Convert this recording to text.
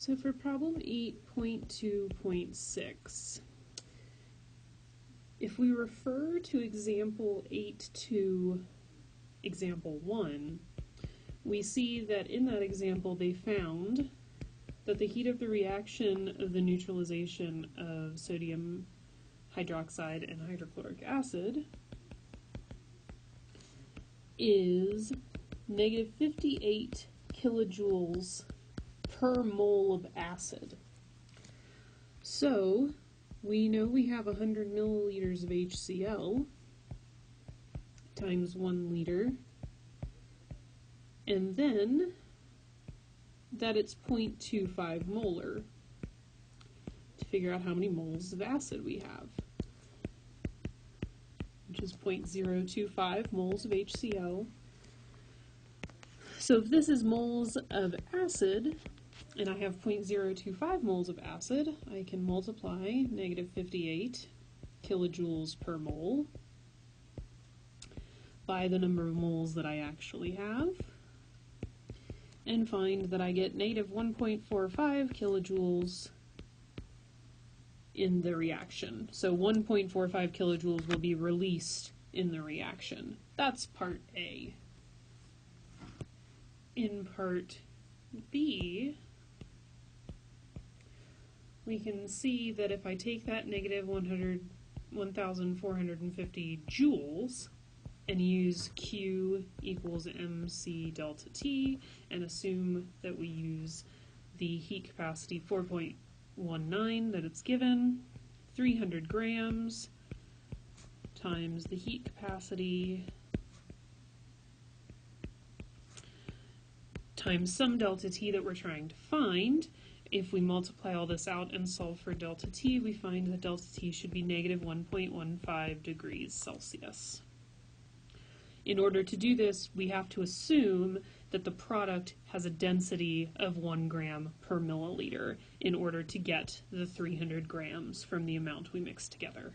So for problem 8.2.6, if we refer to example 8 to example 1, we see that in that example they found that the heat of the reaction of the neutralization of sodium hydroxide and hydrochloric acid is negative 58 kilojoules per mole of acid. So we know we have 100 milliliters of HCl times 1 liter, and then that it's 0.25 molar to figure out how many moles of acid we have, which is 0.025 moles of HCl. So if this is moles of acid, and I have 0.025 moles of acid, I can multiply negative 58 kilojoules per mole by the number of moles that I actually have, and find that I get negative 1.45 kilojoules in the reaction. So 1.45 kilojoules will be released in the reaction. That's part A. In part B, we can see that if I take that negative 1,450 joules and use Q equals mc delta T and assume that we use the heat capacity 4.19 that it's given, 300 grams times the heat capacity times some delta T that we're trying to find. If we multiply all this out and solve for delta T, we find that delta T should be negative 1.15 degrees Celsius. In order to do this, we have to assume that the product has a density of 1 gram per milliliter in order to get the 300 grams from the amount we mix together.